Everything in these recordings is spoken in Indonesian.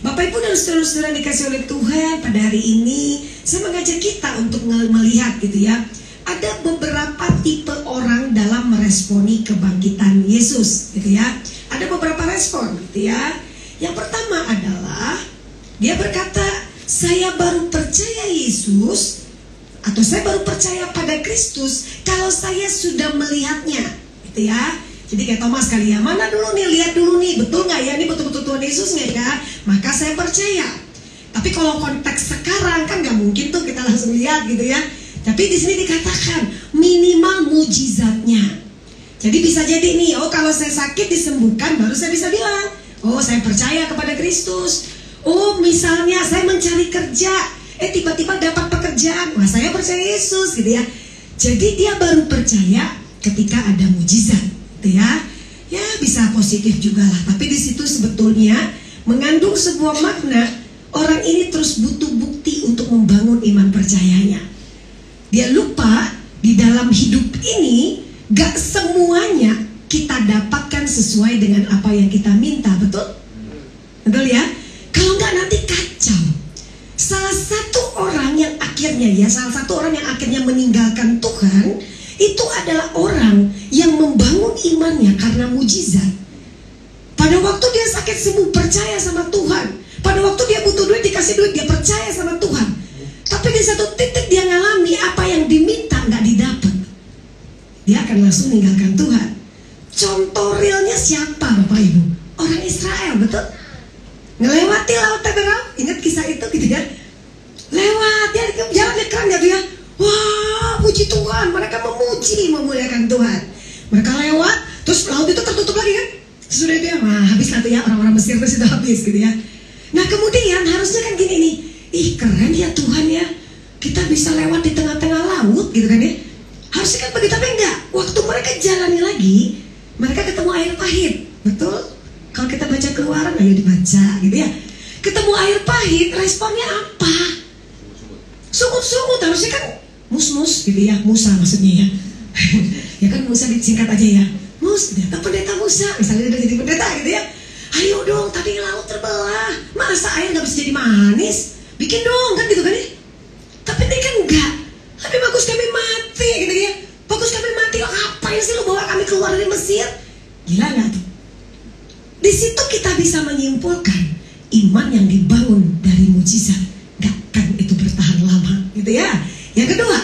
Bapak Ibu dan saudara-saudara dikasih oleh Tuhan, pada hari ini saya mengajak kita untuk melihat gitu ya, ada beberapa tipe orang dalam meresponi kebangkitan Yesus gitu ya. Ada beberapa respon gitu ya. Yang pertama adalah dia berkata, saya baru percaya Yesus atau saya baru percaya pada Kristus kalau saya sudah melihatnya gitu ya. Jadi kayak Thomas kali ya, mana dulu nih, lihat dulu nih, betul nggak ya, ini betul-betul Tuhan Yesus nggak ya? Maka saya percaya. Tapi kalau konteks sekarang kan nggak mungkin tuh kita langsung lihat gitu ya. Tapi di sini dikatakan minimal mujizatnya. Jadi bisa jadi nih, oh kalau saya sakit disembuhkan, baru saya bisa bilang, oh saya percaya kepada Kristus. Oh misalnya saya mencari kerja, tiba-tiba dapat pekerjaan, wah saya percaya Yesus gitu ya. Jadi dia baru percaya ketika ada mujizat. Ya, ya bisa positif juga lah. Tapi di situ sebetulnya mengandung sebuah makna. Orang ini terus butuh bukti untuk membangun iman percayanya. Dia lupa di dalam hidup ini gak semuanya kita dapatkan sesuai dengan apa yang kita minta, betul? Betul ya? Kalau nggak nanti kacau. Salah satu orang yang akhirnya meninggalkan Tuhan itu adalah orang yang membangun imannya karena mujizat. Pada waktu dia sakit sembuh, percaya sama Tuhan. Pada waktu dia butuh duit, dikasih duit, dia percaya sama Tuhan. Tapi di satu titik dia ngalami apa yang diminta nggak didapat, dia akan langsung meninggalkan Tuhan. Contoh realnya siapa Bapak Ibu? Orang Israel, betul? Ngelewati laut Teberau, ingat kisah itu gitu ya? Lewat, dia jalan di keran gitu ya. Wah, puji Tuhan, mereka memuliakan Tuhan. Mereka lewat, terus laut itu tertutup lagi kan? Sudah dia, wah habis lah tuh ya, orang-orang Mesir terus itu habis gitu ya. Nah kemudian harusnya kan gini nih, ih keren ya Tuhan ya, kita bisa lewat di tengah-tengah laut gitu kan ya. Harusnya kan begitu, tapi enggak. Waktu mereka jalani lagi, mereka ketemu air pahit, betul? Kalau kita baca Keluaran, ayo dibaca gitu ya. Ketemu air pahit, responnya apa? Sungut-sungut, harusnya kan mus-mus gitu ya, Musa maksudnya ya. Ya kan Musa disingkat aja ya, Mus, pendeta Musa, misalnya udah jadi pendeta gitu ya. Ayo dong, tadi laut terbelah, masa air gak bisa jadi manis? Bikin dong kan gitu kan ya. Tapi ini kan enggak. Lebih bagus kami mati gitu ya. Bagus kami mati, ngapain sih lu bawa kami keluar dari Mesir? Gila gak tuh? Di situ kita bisa menyimpulkan iman yang dibangun dari mujizat gak kan itu bertahan lama gitu ya. Yang kedua,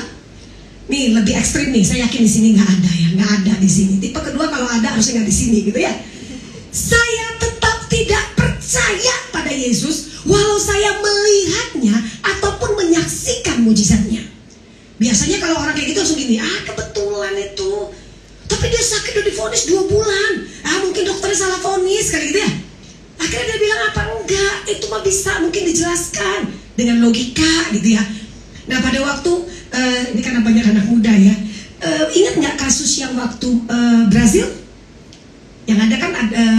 nih lebih ekstrim nih, saya yakin di sini nggak ada ya, nggak ada di sini. Tipe kedua kalau ada harusnya nggak di sini gitu ya. Saya tetap tidak percaya pada Yesus walau saya melihatnya ataupun menyaksikan mujizatnya. Biasanya kalau orang kayak gitu langsung gini, kebetulan itu. Tapi dia sakit udah divonis 2 bulan. Mungkin dokternya salah vonis kali gitu ya. Akhirnya dia bilang apa? Enggak, itu mah bisa mungkin dijelaskan dengan logika gitu ya. Nah pada waktu ini karena banyak anak muda ya, ingat nggak kasus yang waktu Brazil? Yang ada kan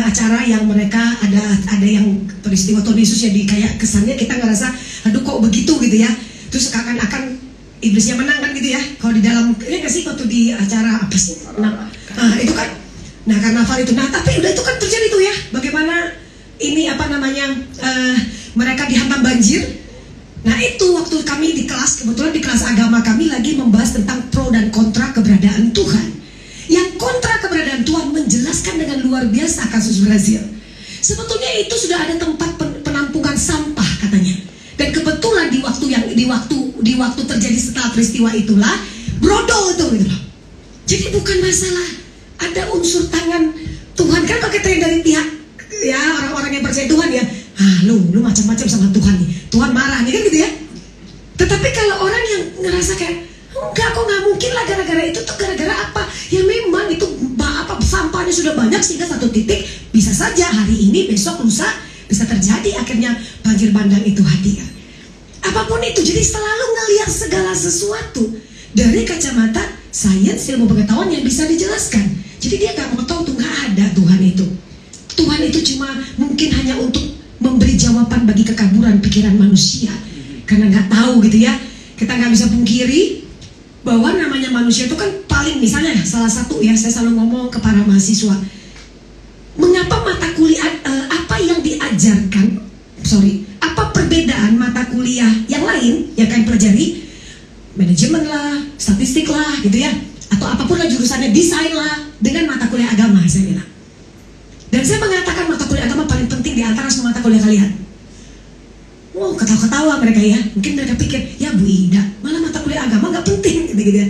acara yang mereka ada yang peristiwa Tuhan Yesus ya, kayak kesannya kita ngerasa aduh kok begitu gitu ya. Terus akan iblisnya menang kan gitu ya. Kalau di dalam ini nggak sih waktu di acara apa sih? Itu kan, nah karnaval itu. Nah tapi udah itu kan terjadi tuh ya. Bagaimana ini apa namanya mereka dihantam banjir. Nah itu waktu kami di kelas, kebetulan di kelas agama kami lagi membahas tentang pro dan kontra keberadaan Tuhan. Yang kontra keberadaan Tuhan menjelaskan dengan luar biasa kasus Brazil. Sebetulnya itu sudah ada tempat penampungan sampah katanya. Dan kebetulan di waktu terjadi setelah peristiwa itulah brodol itu gitu loh. Jadi bukan masalah ada unsur tangan Tuhan kan, kalau kita yang dari pihak ya orang-orang yang percaya Tuhan ya, lu macam-macam sama Tuhan nih, Tuhan marah nih kan gitu ya. Tetapi kalau orang yang ngerasa kayak enggak kok nggak mungkin lah, gara-gara itu tuh gara-gara apa ya, memang itu sampahnya sudah banyak sehingga satu titik bisa saja hari ini besok lusa bisa terjadi akhirnya banjir bandang itu hati kan. Apapun itu, jadi selalu ngelihat segala sesuatu dari kacamata sains, ilmu pengetahuan yang bisa dijelaskan. Jadi dia nggak mau tahu tuh, nggak ada Tuhan itu. Tuhan itu cuma mungkin hanya untuk memberi jawaban bagi kekaburan pikiran manusia. Karena nggak tahu gitu ya. Kita nggak bisa pungkiri bahwa namanya manusia itu kan paling, misalnya salah satu ya, saya selalu ngomong ke para mahasiswa, mengapa mata kuliah apa yang diajarkan apa perbedaan mata kuliah yang lain yang kalian pelajari? Manajemen lah, statistik lah gitu ya, atau apapun lah jurusannya, desain lah, dengan mata kuliah agama saya bilang. Dan saya mengatakan mata kuliah agama paling penting di antara semua mata kuliah kalian. Wow, ketawa-ketawa mereka ya. Mungkin mereka pikir, ya Bu Ida, malah mata kuliah agama gak penting gitu ya.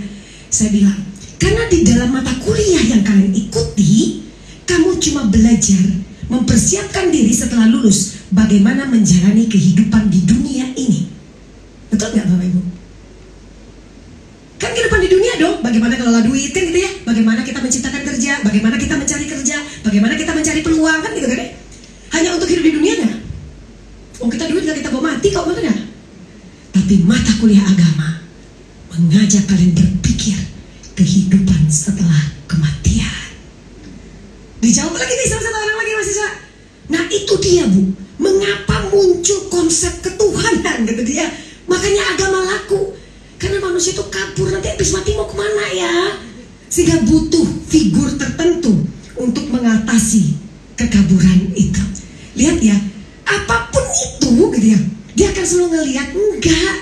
Saya bilang, karena di dalam mata kuliah yang kalian ikuti, kamu cuma belajar mempersiapkan diri setelah lulus bagaimana menjalani kehidupan di dunia ini. Betul nggak Bapak Ibu? Kan kehidupan di dunia dong, bagaimana kelola duit kan gitu ya, bagaimana kita menciptakan kerja, bagaimana kita mencari kerja, bagaimana kita mencari peluang kan gitu kan ya. Hanya untuk hidup di dunia nggak? Oh kita duit nggak kita bawa mati kok, betul nggak? Tapi mata kuliah agama mengajak kalian berpikir kehidupan setelah kematian. Dijawab lagi nih salah satu orang lagi mahasiswa. Nah itu dia Bu, mengapa muncul konsep ketuhanan gitu dia. Makanya agama laku, karena manusia itu kabur, nanti habis mati mau kemana ya. Sehingga butuh figur tertentu untuk mengatasi kekaburan itu. Lihat ya, apapun itu gitu ya, dia akan selalu ngelihat enggak.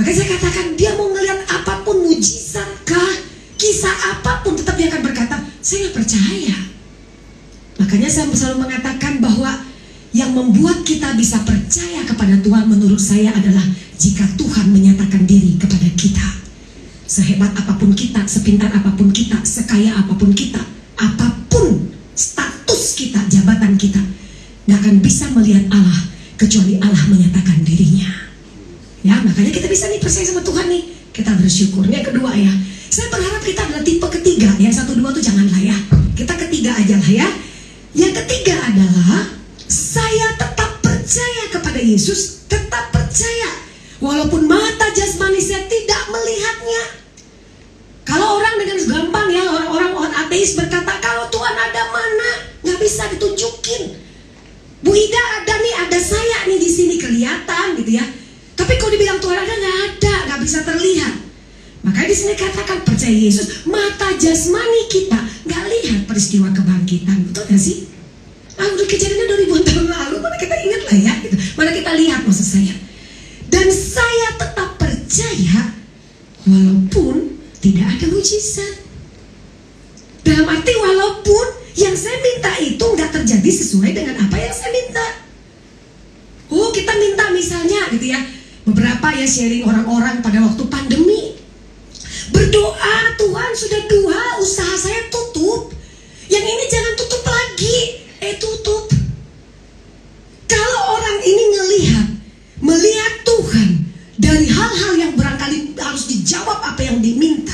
Makanya saya katakan dia mau ngelihat apapun, mujizat kah, kisah apapun, tetap dia akan berkata, saya nggak percaya. Makanya saya selalu mengatakan bahwa yang membuat kita bisa percaya kepada Tuhan menurut saya adalah jika Tuhan menyatakan diri kepada kita. Sehebat apapun kita, sepintar apapun kita, sekaya apapun kita, apapun status kita, jabatan kita, nggak akan bisa melihat Allah kecuali Allah menyatakan dirinya. Ya, makanya kita bisa nih percaya sama Tuhan nih. Kita bersyukur. Yang kedua ya, saya berharap kita adalah tipe ketiga ya. 1, 2 tuh janganlah ya. Kita ketiga aja lah ya. Yang ketiga adalah saya tetap percaya kepada Yesus, tetap percaya walaupun mata jasmani saya tidak melihatnya. Kalau orang dengan gampang ya, orang ateis berkata kalau Tuhan ada mana, nggak bisa ditunjukin. Bu Ida ada nih, ada saya nih di sini kelihatan gitu ya. Tapi kalau dibilang Tuhan ada, nggak bisa terlihat. Makanya di sini katakan percaya Yesus, mata jasmani kita nggak lihat peristiwa kebangkitan, betul nggak sih? Ah, udah kejadiannya 2000 tahun lalu, mana kita ingat lah ya, gitu. Mana kita lihat maksud saya. Dan saya tetap percaya walaupun tidak ada mujizat. Dalam arti walaupun yang saya minta itu nggak terjadi sesuai dengan apa yang saya minta. Oh kita minta misalnya gitu ya, beberapa ya sharing orang-orang pada waktu pandemi, berdoa Tuhan sudah 2 usaha saya tutup, yang ini jangan tutup lagi, tutup. Kalau orang ini melihat Tuhan dari hal-hal yang barangkali harus dijawab apa yang diminta,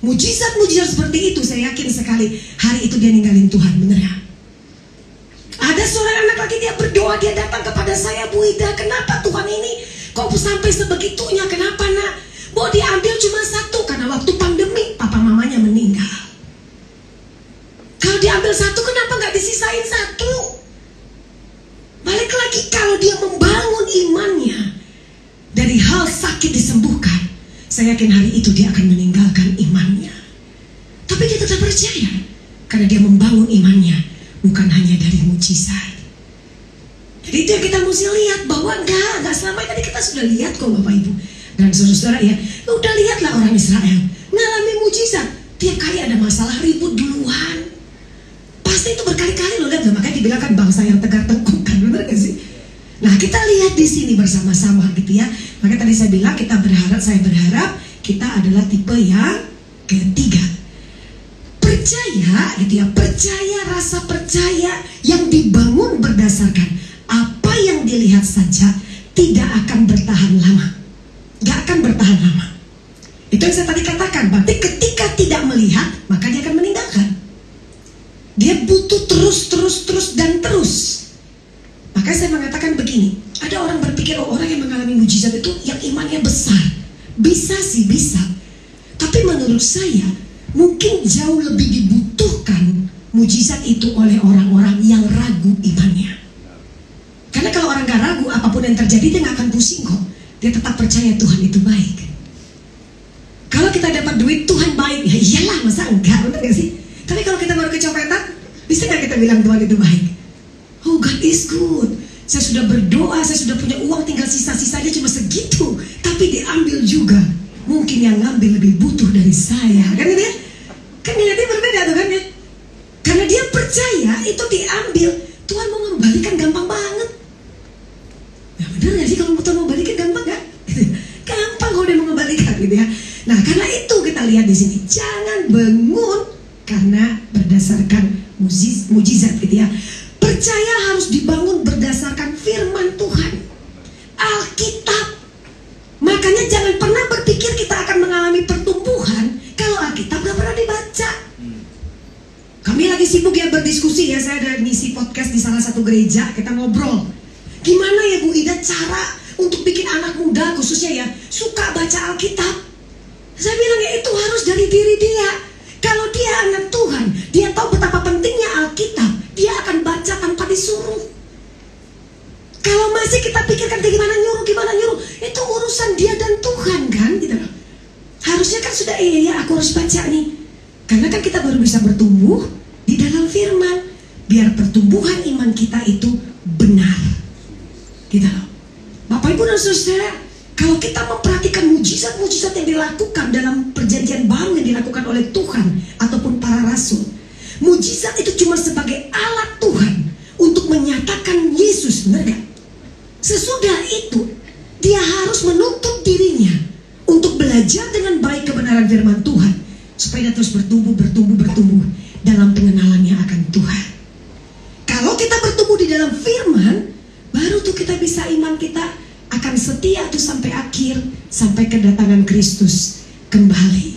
mujizat-mujizat seperti itu, saya yakin sekali hari itu dia ninggalin Tuhan, bener ya? Ada seorang anak lagi, dia berdoa, dia datang kepada saya, Bu Ida, kenapa Tuhan ini kok sampai sebegitunya, kenapa nak? Bahwa diambil cuma 1 karena waktu pandemi papa mamanya meninggal. Kalau diambil 1 kenapa nggak disisain 1? Balik lagi, kalau dia membangun imannya dari hal sakit disembuhkan, saya yakin hari itu dia akan meninggalkan imannya. Tapi dia tetap percaya karena dia membangun imannya bukan hanya dari mujizat. Jadi itu yang kita mesti lihat, bahwa enggak selama tadi kita sudah lihat kok Bapak Ibu dan saudara-saudara ya, udah lihatlah orang Israel ngalami mujizat. Tiap kali ada masalah ribut duluan, pasti itu berkali-kali lo lihat, makanya dibilang kan bangsa yang tegar tengkuk kan, benar gak sih? Nah kita lihat di sini bersama-sama gitu ya. Makanya tadi saya bilang saya berharap kita adalah tipe yang ketiga, percaya gitu ya, rasa percaya yang dibangun berdasarkan apa yang dilihat saja tidak akan bertahan lama, gak akan bertahan lama. Itu yang saya tadi katakan, berarti ketika tidak melihat maka dia akan meninggalkan. Dia butuh terus dan terus. Makanya saya mengatakan begini, ada orang berpikir orang yang mengalami mujizat itu yang imannya besar. Bisa sih, bisa. Tapi menurut saya mungkin jauh lebih dibutuhkan mujizat itu oleh orang-orang yang ragu imannya. Karena kalau orang gak ragu, apapun yang terjadi dia gak akan pusing kok. Dia tetap percaya Tuhan itu baik. Kalau kita dapat duit, Tuhan baik, ya iyalah, masa enggak, benar gak sih? Tapi kalau kita baru kecopetan, bisa gak kita bilang Tuhan itu baik? Oh, God is good. Saya sudah berdoa, saya sudah punya uang, tinggal sisa-sisanya cuma segitu, tapi diambil juga. Mungkin yang ngambil lebih butuh dari saya, kan ini? Kan niatnya berbeda tuh kan ya? Karena dia percaya itu diambil, Tuhan mau ngembalikan gampang banget. Nah bener gak sih kalau Tuhan mau balikin gampang gak? Gampang kalau dia mau ngembalikan gitu ya. Nah karena itu kita lihat di sini, jangan bangun karena berdasarkan mujizat gitu ya. Percaya harus dibangun berdasarkan firman Tuhan, Alkitab. Makanya jangan pernah berpikir kita akan mengalami pertumbuhan kalau Alkitab gak pernah dibaca. Kami lagi sibuk ya berdiskusi ya, saya ada ngisi podcast di salah satu gereja, kita ngobrol. Gimana ya Bu Ida cara untuk bikin anak muda khususnya ya suka baca Alkitab? Saya bilang ya itu harus dari diri dia. Kalau dia anak Tuhan, dia tahu betapa pentingnya Alkitab, dia akan baca tanpa disuruh. Kalau masih kita pikirkan gimana nyuruh, itu urusan dia dan Tuhan kan gitu loh. Harusnya kan sudah iya aku harus baca nih. Karena kan kita baru bisa bertumbuh di dalam firman, biar pertumbuhan iman kita itu benar. Gitu loh. Bapak Ibu dan Saudara, kalau kita memperhatikan mujizat-mujizat yang dilakukan dalam perjanjian baru yang dilakukan oleh Tuhan ataupun para rasul, mujizat itu cuma sebagai alat Tuhan untuk menyatakan Yesus, benar gak? Sesudah itu dia harus menuntut dirinya untuk belajar dengan baik kebenaran firman Tuhan, supaya dia terus bertumbuh dalam pengenalannya akan Tuhan. Kalau kita bertumbuh di dalam firman, baru tuh kita bisa iman kita akan setia tuh sampai akhir, sampai kedatangan Kristus kembali.